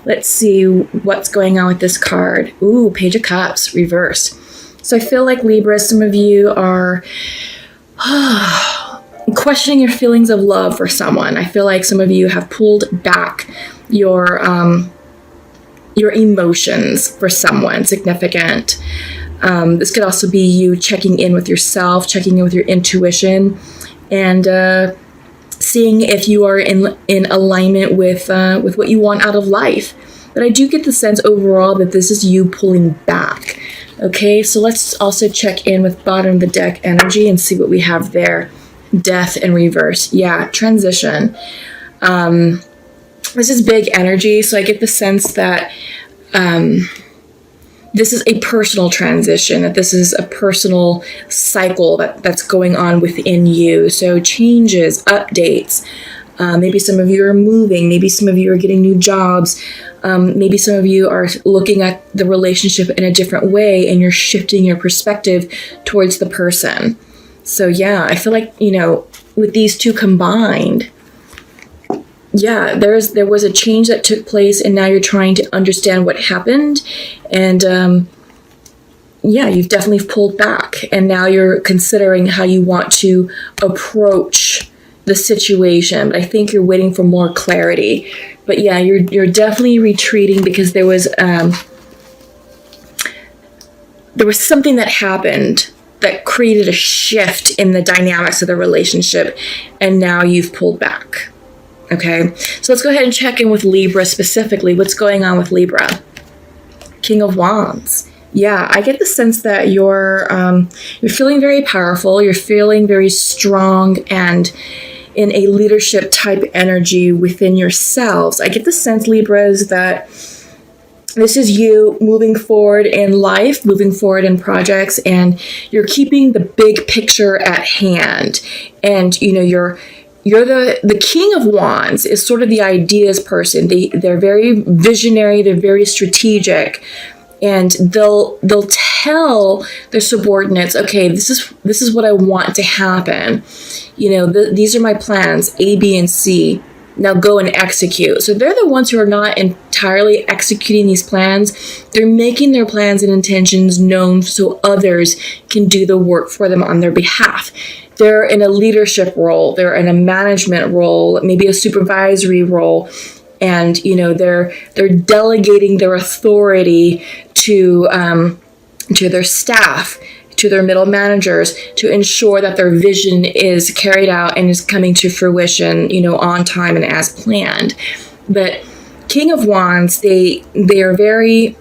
Let's see what's going on with this card. Ooh, Page of Cups, reversed. So I feel like Libra, some of you are questioning your feelings of love for someone. I feel like some of you have pulled back your emotions for someone significant. This could also be you checking in with yourself, checking in with your intuition, and seeing if you are in alignment with what you want out of life. But I do get the sense overall that this is you pulling back. Okay, so let's also check in with bottom of the deck energy and see what we have there. Death in reverse. Yeah, transition. This is big energy, so I get the sense that this is a personal transition, that this is a personal cycle that's going on within you. So changes, updates. Maybe some of you are moving. Maybe some of you are getting new jobs. Maybe some of you are looking at the relationship in a different way, and you're shifting your perspective towards the person. So yeah, I feel like, with these two combined, yeah, there was a change that took place, and now you're trying to understand what happened. And yeah, you've definitely pulled back, and now you're considering how you want to approach the situation. But I think you're waiting for more clarity. But yeah, you're definitely retreating because there was something that happened that created a shift in the dynamics of the relationship, and now you've pulled back. Okay, so let's go ahead and check in with Libra specifically. What's going on with Libra? King of Wands. Yeah, I get the sense that you're feeling very powerful. You're feeling very strong and in a leadership type energy within yourselves. I get the sense, Libras, that this is you moving forward in life, moving forward in projects, and you're keeping the big picture at hand. And you're the King of Wands is sort of the ideas person. They're very visionary. They're very strategic, and they'll tell their subordinates, okay, this is what I want to happen. These are my plans, A, B, and C. Now go and execute. So they're the ones who are not entirely executing these plans. They're making their plans and intentions known so others can do the work for them on their behalf. They're in a leadership role. They're in a management role, maybe a supervisory role. And, they're delegating their authority to their staff, to their middle managers, to ensure that their vision is carried out and is coming to fruition, on time and as planned. But King of Wands, they're very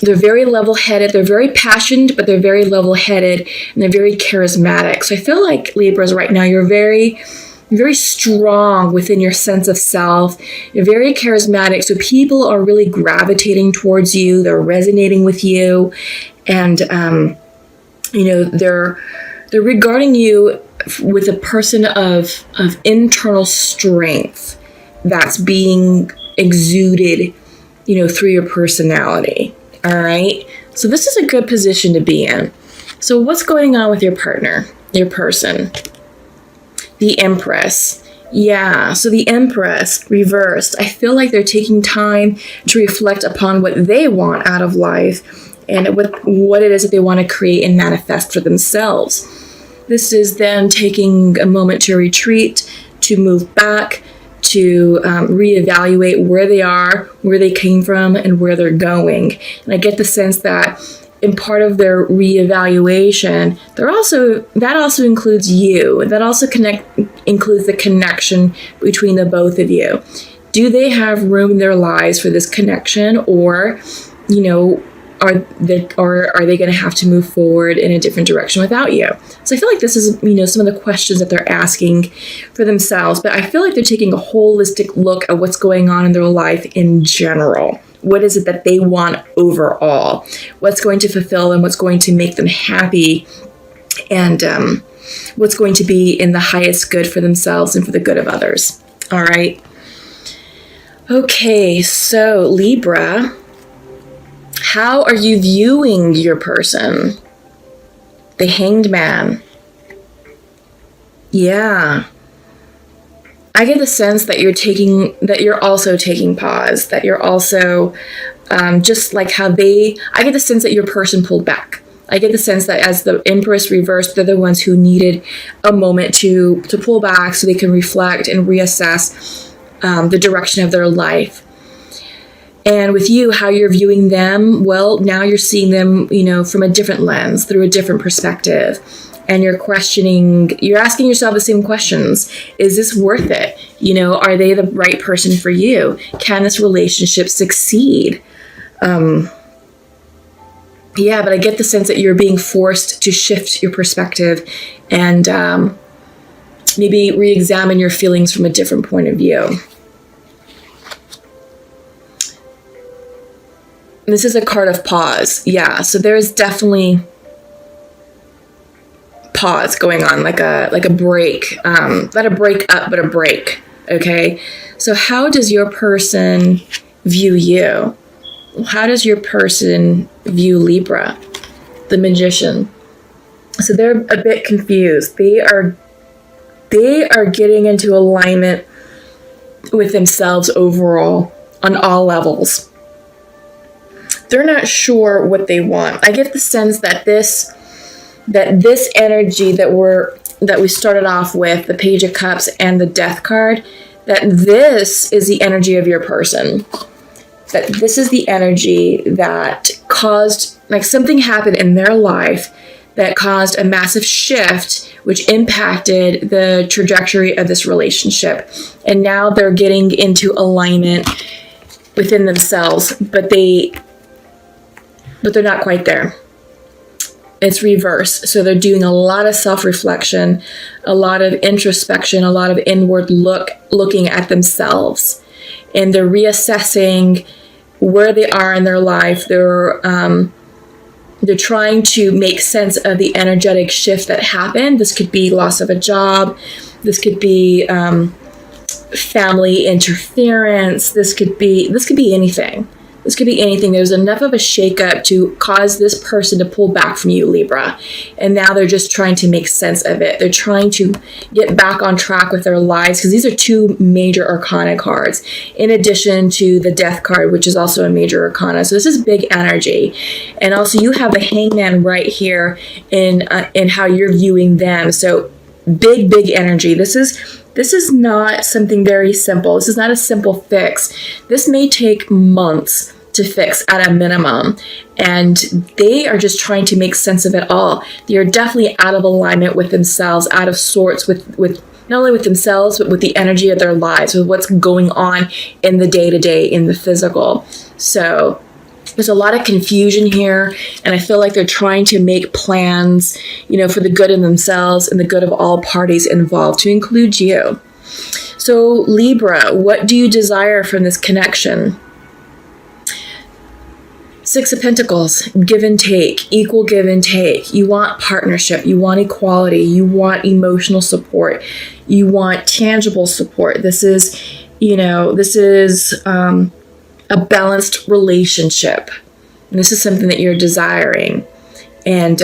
level-headed. They're very passionate, but they're very level-headed, and they're very charismatic. So I feel like Libras right now, you're very, very strong within your sense of self. You're very charismatic. So people are really gravitating towards you. They're resonating with you. And, they're regarding you with a person of internal strength that's being exuded, through your personality. All right. So this is a good position to be in. So what's going on with your partner, your person? The Empress. Yeah. So the Empress reversed. I feel like they're taking time to reflect upon what they want out of life and what it is that they want to create and manifest for themselves. This is them taking a moment to retreat, to move back, to reevaluate where they are, where they came from, and where they're going. And I get the sense that in part of their reevaluation, that also includes you. That also includes the connection between the both of you. Do they have room in their lives for this connection, or, are they going to have to move forward in a different direction without you? So I feel like this is, some of the questions that they're asking for themselves, but I feel like they're taking a holistic look at what's going on in their life in general. What is it that they want overall? What's going to fulfill them? What's going to make them happy? And what's going to be in the highest good for themselves and for the good of others? All right. Okay, so Libra, how are you viewing your person? The Hanged Man. Yeah. I get the sense that you're also taking pause, that you're also just like how I get the sense that your person pulled back. I get the sense that as the Empress reversed, they're the ones who needed a moment to pull back so they can reflect and reassess the direction of their life. And with you, how you're viewing them, well, now you're seeing them, from a different lens, through a different perspective. And you're asking yourself the same questions. Is this worth it? Are they the right person for you? Can this relationship succeed? Yeah, but I get the sense that you're being forced to shift your perspective and maybe re-examine your feelings from a different point of view. This is a card of pause. Yeah, so there's definitely pause going on, like a break. Not a break up, but a break. Okay? So how does your person view you? How does your person view Libra, the Magician? So they're a bit confused. They are getting into alignment with themselves overall on all levels. They're not sure what they want. I get the sense that this energy that we started off with, the Page of Cups and the Death card, that this is the energy of your person. That this is the energy that caused, like, something happened in their life that caused a massive shift, which impacted the trajectory of this relationship. And now they're getting into alignment within themselves, but they're not quite there. It's reverse. So they're doing a lot of self-reflection, a lot of introspection, a lot of inward looking at themselves. And they're reassessing where they are in their life. They're trying to make sense of the energetic shift that happened. This could be loss of a job. This could be family interference. This could be anything. This could be anything. There's enough of a shakeup to cause this person to pull back from you, Libra. And now they're just trying to make sense of it. They're trying to get back on track with their lives, because these are two major arcana cards, in addition to the Death card, which is also a major arcana. So this is big energy. And also you have the Hangman right here in how you're viewing them. So big energy. This is not something very simple. This is not a simple fix. This may take months to fix at a minimum. And they are just trying to make sense of it all. They are definitely out of alignment with themselves, out of sorts with not only with themselves, but with the energy of their lives, with what's going on in the day-to-day, in the physical. So there's a lot of confusion here, and I feel like they're trying to make plans, for the good of themselves and the good of all parties involved, to include you. So Libra, what do you desire from this connection? Six of Pentacles, give and take, equal give and take. You want partnership, you want equality, you want emotional support, you want tangible support. This is a balanced relationship. And this is something that you're desiring. And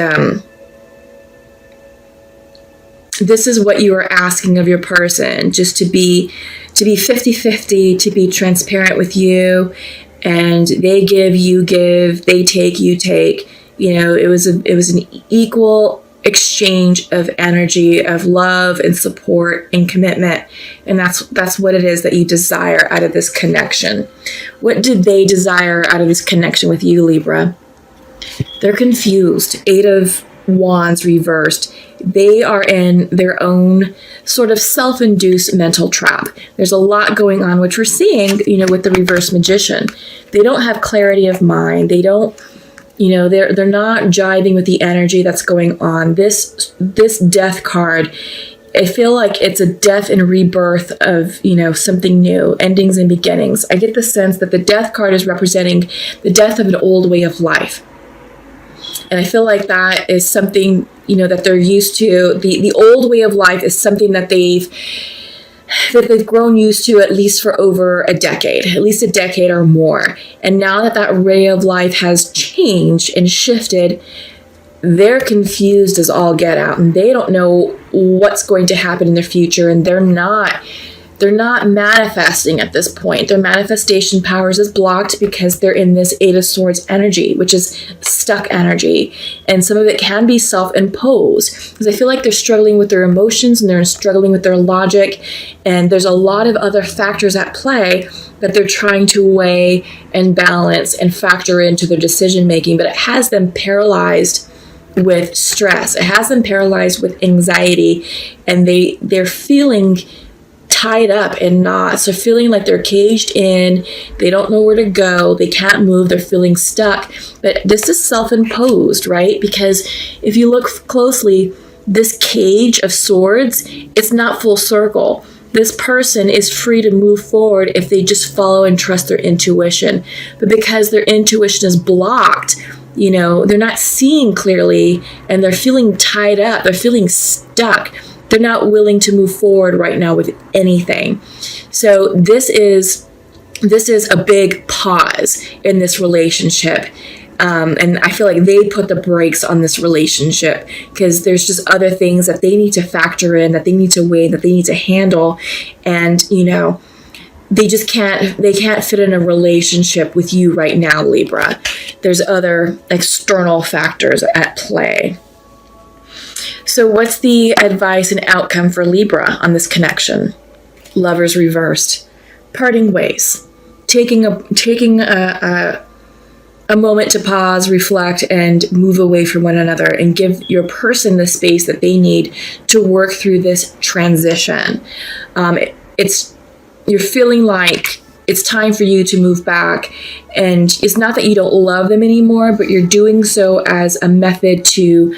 this is what you are asking of your person, just to be 50-50, to be transparent with you. And they give, you give, they take, you take. It was an equal exchange of energy, of love and support and commitment. And that's what it is that you desire out of this connection. What do they desire out of this connection with you, Libra? They're confused. Eight of Wands reversed. They are in their own sort of self-induced mental trap. There's a lot going on, which we're seeing, with the reverse Magician. They don't have clarity of mind. They don't, they're not jiving with the energy that's going on. This Death card, I feel like it's a death and rebirth of, something new, endings and beginnings. I get the sense that the Death card is representing the death of an old way of life. And I feel like that is something, that they're used to. The old way of life is something that they've grown used to, at least for over a decade, at least a decade or more. And now that way of life has changed and shifted, they're confused as all get out, and they don't know what's going to happen in the future, and they're not they're not manifesting at this point. Their manifestation powers is blocked because they're in this Eight of Swords energy, which is stuck energy. And some of it can be self-imposed because I feel like they're struggling with their emotions and they're struggling with their logic. And there's a lot of other factors at play that they're trying to weigh and balance and factor into their decision making, but it has them paralyzed with stress. It has them paralyzed with anxiety, and they're feeling tied up in knots. They're feeling like they're caged in. They don't know where to go. They can't move. They're feeling stuck. But this is self-imposed, right? Because if you look closely, this cage of swords, it's not full circle. This person is free to move forward if they just follow and trust their intuition. But because their intuition is blocked, they're not seeing clearly and they're feeling tied up. They're feeling stuck. They're not willing to move forward right now with anything. So this is a big pause in this relationship. And I feel like they put the brakes on this relationship because there's just other things that they need to factor in, that they need to weigh, that they need to handle. And, they can't fit in a relationship with you right now, Libra. There's other external factors at play. So what's the advice and outcome for Libra on this connection? Lovers reversed. Parting ways. Taking a moment to pause, reflect, and move away from one another and give your person the space that they need to work through this transition. You're feeling like it's time for you to move back, and it's not that you don't love them anymore, but you're doing so as a method to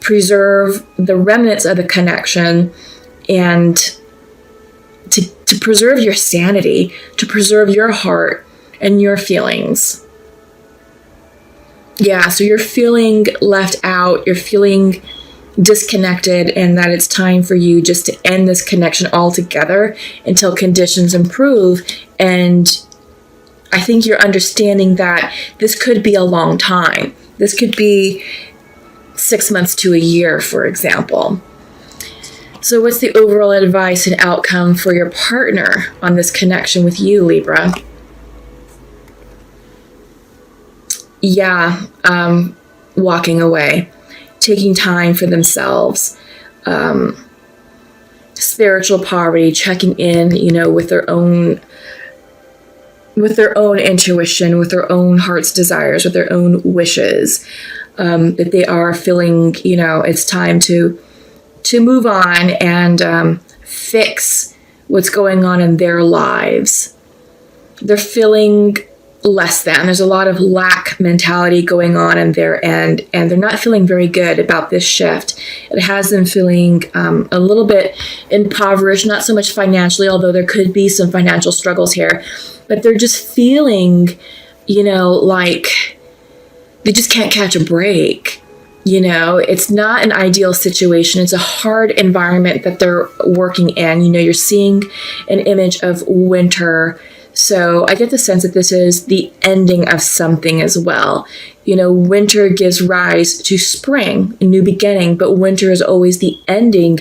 preserve the remnants of the connection and to preserve your sanity, to preserve your heart and your feelings. Yeah, so you're feeling left out, you're feeling disconnected, and that it's time for you just to end this connection altogether until conditions improve. And I think you're understanding that this could be a long time. This could be 6 months to a year, for example. So what's the overall advice and outcome for your partner on this connection with you, Libra? Yeah, walking away, taking time for themselves, spiritual poverty, checking in, with their own intuition, with their own heart's desires, with their own wishes, that they are feeling, it's time to move on and fix what's going on in their lives. They're feeling less than. There's a lot of lack mentality going on in their end, and they're not feeling very good about this shift. It has them feeling a little bit impoverished, not so much financially, although there could be some financial struggles here, but they're just feeling, like they just can't catch a break. It's not an ideal situation. It's a hard environment that they're working in. You're seeing an image of winter. So I get the sense that this is the ending of something as well. Winter gives rise to spring, a new beginning, but winter is always the ending,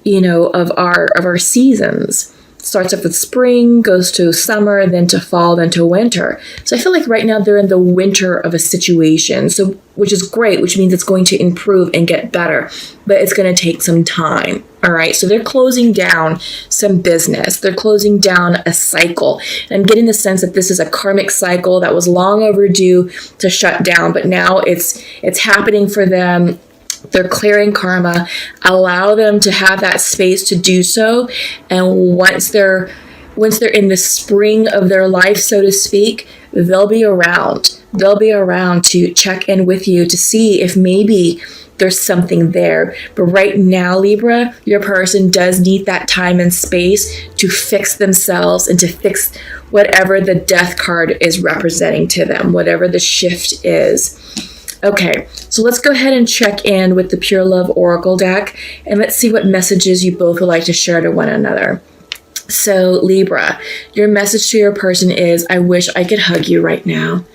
of our seasons. Starts off with spring, goes to summer, then to fall, then to winter. So I feel like right now they're in the winter of a situation, so which is great, which means it's going to improve and get better, but it's going to take some time. All right, so they're closing down some business. They're closing down a cycle. And I'm getting the sense that this is a karmic cycle that was long overdue to shut down, but now it's happening for them. They're clearing karma. Allow them to have that space to do so. And once they're in the spring of their life, so to speak, they'll be around. They'll be around to check in with you to see if maybe there's something there. But right now, Libra, your person does need that time and space to fix themselves and to fix whatever the death card is representing to them, whatever the shift is. Okay, so let's go ahead and check in with the Pure Love Oracle deck, and let's see what messages you both would like to share to one another. So Libra, your message to your person is, I wish I could hug you right now.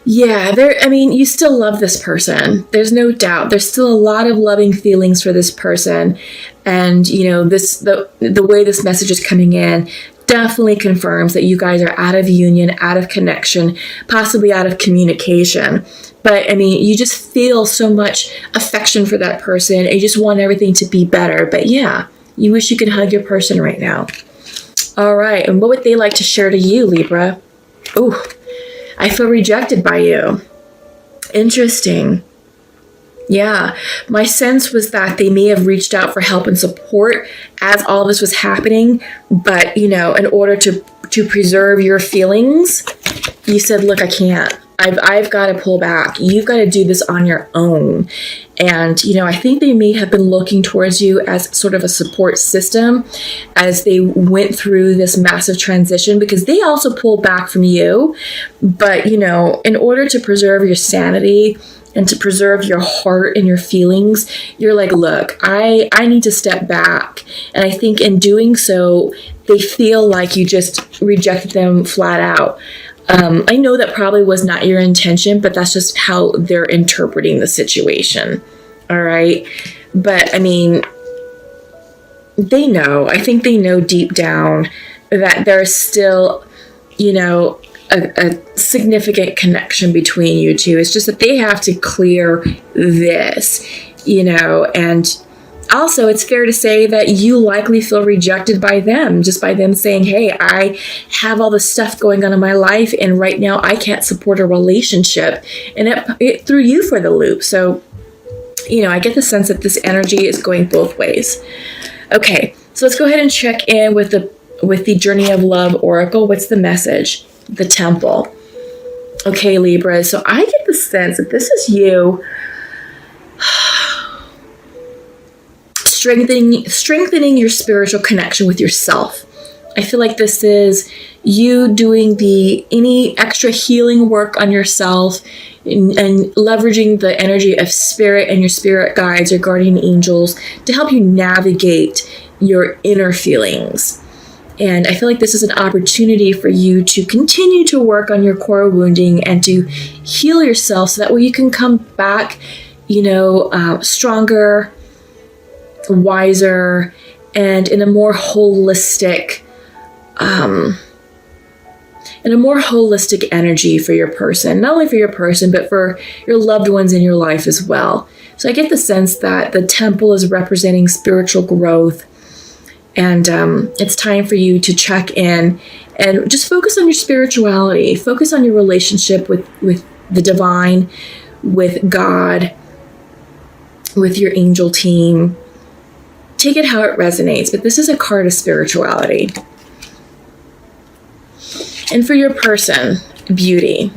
Yeah, you still love this person. There's no doubt. There's still a lot of loving feelings for this person. And, the way this message is coming in definitely confirms that you guys are out of union, out of connection, possibly out of communication. But you just feel so much affection for that person. And you just want everything to be better. But yeah, you wish you could hug your person right now. All right. And what would they like to share to you, Libra? Ooh. I feel rejected by you. Interesting. Yeah, my sense was that they may have reached out for help and support as all this was happening, but in order to preserve your feelings, you said, "Look, I can't. I've got to pull back. You've got to do this on your own." And I think they may have been looking towards you as sort of a support system as they went through this massive transition, because they also pulled back from you. But in order to preserve your sanity and to preserve your heart and your feelings, you're like, "Look, I need to step back." And I think in doing so, they feel like you just rejected them flat out. I know that probably was not your intention, but that's just how they're interpreting the situation. All right. But they know. I think they know deep down that there's still, a significant connection between you two. It's just that they have to clear this, and also, it's fair to say that you likely feel rejected by them, just by them saying, "Hey, I have all this stuff going on in my life, and right now I can't support a relationship." And it threw you for the loop. So, I get the sense that this energy is going both ways. Okay, so let's go ahead and check in with the Journey of Love Oracle. What's the message? The Temple. Okay, Libra. So I get the sense that this is you strengthening your spiritual connection with yourself. I feel like this is you doing any extra healing work on yourself and leveraging the energy of spirit and your spirit guides, your guardian angels, to help you navigate your inner feelings. And I feel like this is an opportunity for you to continue to work on your core wounding and to heal yourself, so that way you can come back, stronger, wiser, and in a more holistic energy for your person. Not only for your person, but for your loved ones in your life as well. So I get the sense that the temple is representing spiritual growth, and it's time for you to check in and just focus on your spirituality, focus on your relationship with the divine, with God, with your angel team. Take it how it resonates, but this is a card of spirituality. And for your person, beauty.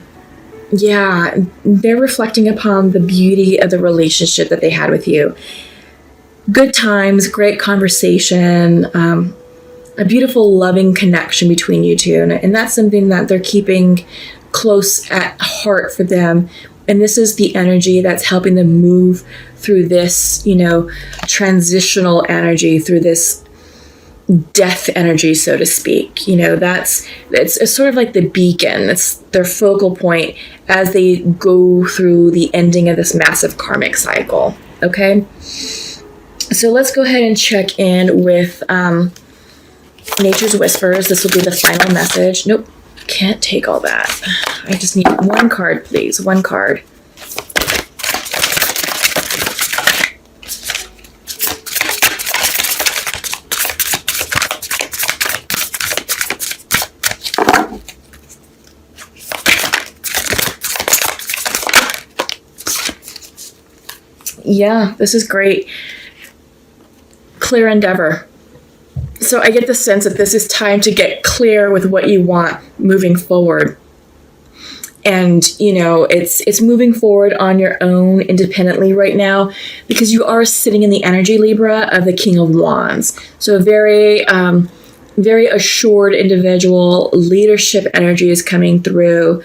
Yeah, they're reflecting upon the beauty of the relationship that they had with you. Good times, great conversation, a beautiful, loving connection between you two. And that's something that they're keeping close at heart for them. And this is the energy that's helping them move through this, transitional energy, through this death energy, so to speak. It's sort of like the beacon. It's their focal point as they go through the ending of this massive karmic cycle. Okay? So let's go ahead and check in with Nature's Whispers. This will be the final message. Nope, can't take all that. I just need one card, please. One card. Yeah, this is great. Clear endeavor. So I get the sense that this is time to get clear with what you want moving forward. And, it's moving forward on your own independently right now, because you are sitting in the energy, Libra, of the King of Wands. So a very, very assured individual. Leadership energy is coming through.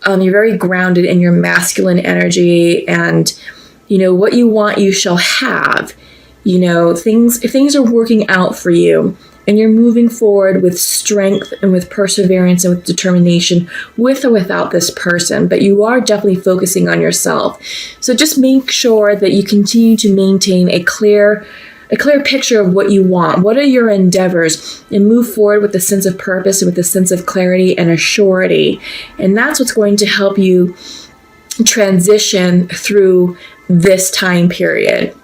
You're very grounded in your masculine energy, and, what you want, you shall have. If things are working out for you and you're moving forward with strength and with perseverance and with determination, with or without this person, but you are definitely focusing on yourself. So just make sure that you continue to maintain a clear picture of what you want. What are your endeavors? And move forward with a sense of purpose and with a sense of clarity and a surety. And that's what's going to help you transition through this time period.